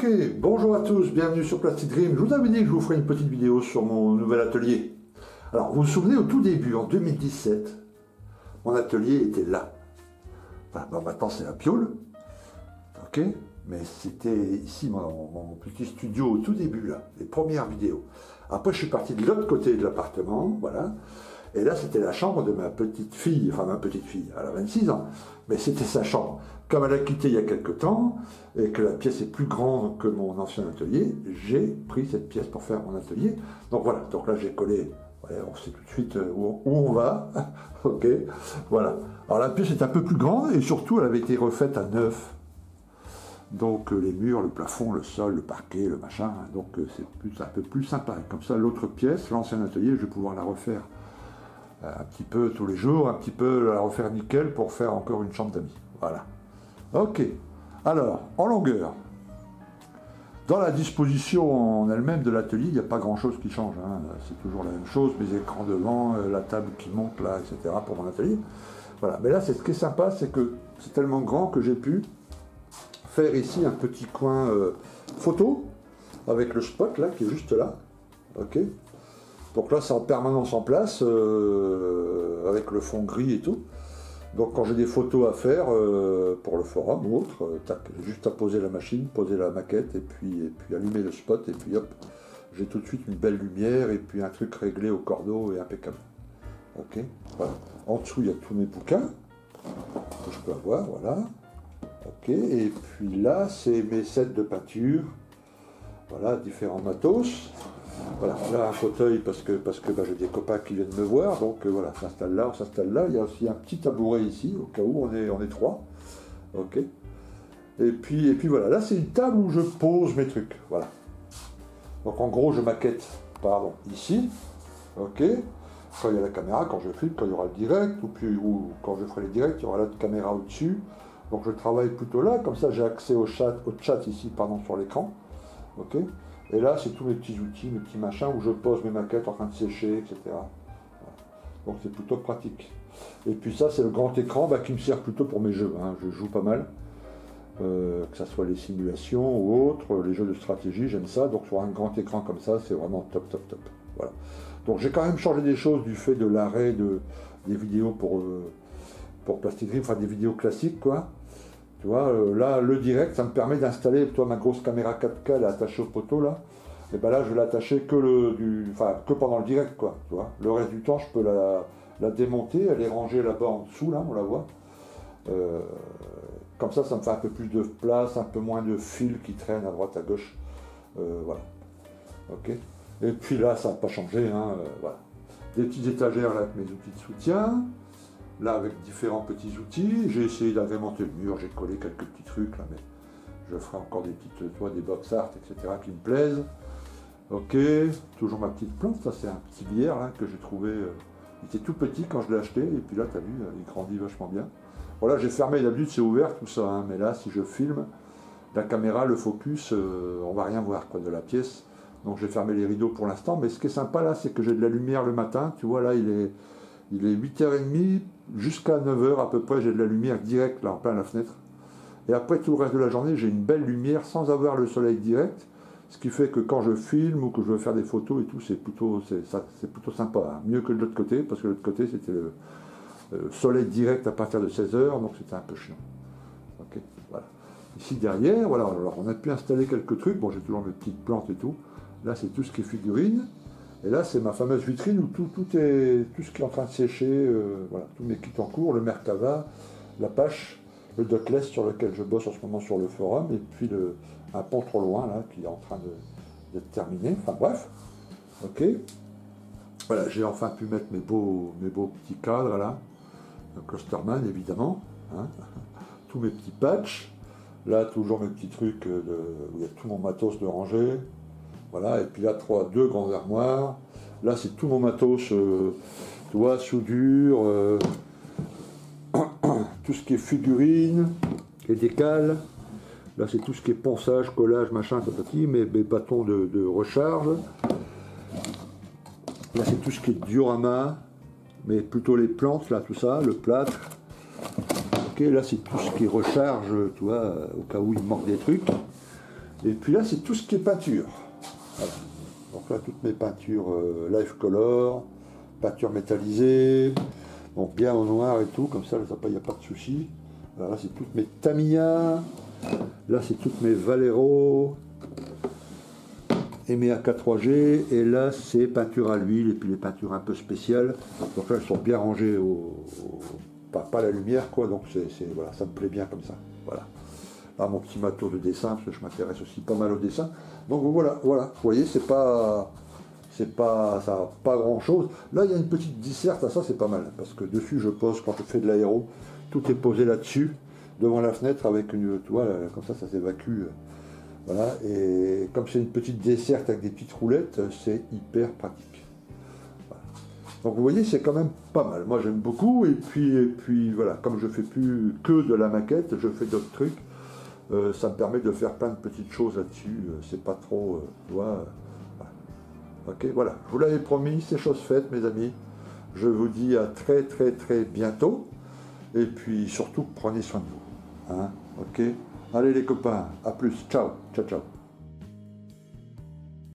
Ok, bonjour à tous, bienvenue sur Plastic Dream. Je vous avais dit que je vous ferai une petite vidéo sur mon nouvel atelier. Alors, vous vous souvenez, au tout début, en 2017, mon atelier était là. Enfin, bon, maintenant c'est la piole, ok, mais c'était ici mon petit studio au tout début, là, les premières vidéos. Après, je suis parti de l'autre côté de l'appartement, voilà. Et là, c'était la chambre de ma petite fille, enfin ma petite fille, elle a 26 ans, mais c'était sa chambre. Comme elle a quitté il y a quelque temps, et que la pièce est plus grande que mon ancien atelier, j'ai pris cette pièce pour faire mon atelier. Donc voilà, donc là j'ai collé, voilà, on sait tout de suite où on va, ok, voilà. Alors la pièce est un peu plus grande, et surtout elle avait été refaite à neuf. Donc les murs, le plafond, le sol, le parquet, le machin, donc c'est un peu plus sympa. Comme ça, l'autre pièce, l'ancien atelier, je vais pouvoir la refaire un petit peu tous les jours, un petit peu la refaire nickel pour faire encore une chambre d'amis. Voilà. Ok. Alors, en longueur, dans la disposition en elle-même de l'atelier, il n'y a pas grand-chose qui change. Hein. C'est toujours la même chose, mes écrans devant, la table qui monte là, etc. pour mon atelier. Voilà. Mais là, ce qui est sympa, c'est que c'est tellement grand que j'ai pu faire ici un petit coin photo avec le spot là qui est juste là. Ok. Donc là, c'est en permanence en place, avec le fond gris et tout. Donc quand j'ai des photos à faire pour le forum ou autre, j'ai juste à poser la machine, poser la maquette, et puis allumer le spot, et puis hop, j'ai tout de suite une belle lumière, et puis un truc réglé au cordeau et impeccable. Ok, voilà. En dessous, il y a tous mes bouquins que je peux avoir, voilà. Ok, et puis là, c'est mes sets de peinture, voilà, différents matos. Voilà, là un fauteuil parce que j'ai des copains qui viennent me voir, donc voilà, on s'installe là, il y a aussi un petit tabouret ici, au cas où on est trois, ok, et puis voilà, là c'est une table où je pose mes trucs, voilà, donc en gros je maquette, pardon, ici, ok, quand il y a la caméra, quand je filme, quand il y aura le direct, ou quand je ferai les directs, il y aura la caméra au-dessus, donc je travaille plutôt là, comme ça j'ai accès au chat ici, pardon, sur l'écran, ok. Et là, c'est tous mes petits outils, mes petits machins où je pose mes maquettes en train de sécher, etc. Voilà. Donc c'est plutôt pratique. Et puis ça, c'est le grand écran qui me sert plutôt pour mes jeux. Hein. Je joue pas mal, que ce soit les simulations ou autres, les jeux de stratégie, j'aime ça. Donc sur un grand écran comme ça, c'est vraiment top, top, top. Voilà. Donc j'ai quand même changé des choses du fait de l'arrêt des vidéos pour Plastic Dream, enfin des vidéos classiques, quoi. Tu vois, là, le direct, ça me permet d'installer, toi, ma grosse caméra 4K, elle est attachée au poteau, là. Et ben là, je vais l'attacher que pendant le direct, quoi, tu vois. Le reste du temps, je peux la démonter, elle est rangée là-bas en dessous, là, on la voit. Comme ça me fait un peu plus de place, un peu moins de fils qui traînent à droite, à gauche. Voilà. Ok. Et puis là, ça n'a pas changé, hein, voilà. Des petites étagères, là, avec mes outils de soutien. Là, avec différents petits outils, j'ai essayé d'agrémenter le mur, j'ai collé quelques petits trucs, là, mais je ferai encore des petites, des box art, etc., qui me plaisent. Ok, toujours ma petite plante, ça c'est un petit lierre, là, que j'ai trouvé, il était tout petit quand je l'ai acheté, et puis là, tu as vu, il grandit vachement bien. Voilà, j'ai fermé, d'habitude c'est ouvert, tout ça, hein, mais là, si je filme, la caméra, le focus, on va rien voir, quoi, de la pièce. Donc j'ai fermé les rideaux pour l'instant, mais ce qui est sympa, là, c'est que j'ai de la lumière le matin, tu vois, là, il est 8h30, jusqu'à 9h à peu près, j'ai de la lumière directe là en plein la fenêtre. Et après tout le reste de la journée, j'ai une belle lumière sans avoir le soleil direct. Ce qui fait que quand je filme ou que je veux faire des photos et tout, c'est plutôt sympa. Hein. Mieux que de l'autre côté, parce que de l'autre côté, c'était le soleil direct à partir de 16h, donc c'était un peu chiant. Ok, voilà. Ici derrière, voilà, alors on a pu installer quelques trucs. Bon, j'ai toujours mes petites plantes et tout. Là, c'est tout ce qui est figurines. Et là, c'est ma fameuse vitrine où tout ce qui est en train de sécher, voilà, tous mes kits en cours, le Merkava, la Pache, le Dockless sur lequel je bosse en ce moment sur le forum, et puis un pont trop loin, là, qui est en train d'être terminé. Enfin bref, ok. Voilà, j'ai enfin pu mettre mes beaux petits cadres, là, le Clusterman, évidemment, hein. Tous mes petits patchs, là, toujours mes petits trucs où il y a tout mon matos de rangée. Voilà, et puis là, deux grandes armoires. Là, c'est tout mon matos, tu vois, soudure, tout ce qui est figurines, et décales. Là, c'est tout ce qui est ponçage, collage, machin, tatati, mes bâtons de recharge. Là, c'est tout ce qui est diorama, mais plutôt les plantes, là, tout ça, le plâtre. Ok, là, c'est tout ce qui est recharge, tu vois, au cas où il manque des trucs. Et puis là, c'est tout ce qui est peinture. Voilà. Donc là, toutes mes peintures Life Color, peinture métallisée, bon, bien en noir et tout, comme ça, il n'y a pas de souci. Là, c'est toutes mes Tamiya, là, c'est toutes mes Valero, et mes AK3G, et là, c'est peinture à l'huile, et puis les peintures un peu spéciales. Donc là, elles sont bien rangées pas la lumière, quoi, donc voilà, ça me plaît bien comme ça. Voilà. Là, mon petit matos de dessin, parce que je m'intéresse aussi pas mal au dessin. Donc voilà, vous voyez, ça n'a pas grand chose. Là, il y a une petite disserte, ça c'est pas mal, parce que dessus je pose quand je fais de l'aéro, tout est posé là-dessus, devant la fenêtre, avec une toile, comme ça s'évacue. Voilà, et comme c'est une petite desserte avec des petites roulettes, c'est hyper pratique. Voilà. Donc vous voyez, c'est quand même pas mal. Moi j'aime beaucoup, et puis voilà, comme je fais plus que de la maquette, je fais d'autres trucs. Ça me permet de faire plein de petites choses là-dessus, c'est pas trop, tu vois, voilà. Ok, voilà, je vous l'avais promis, c'est chose faite, mes amis. Je vous dis à très très très bientôt, et puis surtout, prenez soin de vous, hein, ok. Allez les copains, à plus, ciao, ciao, ciao.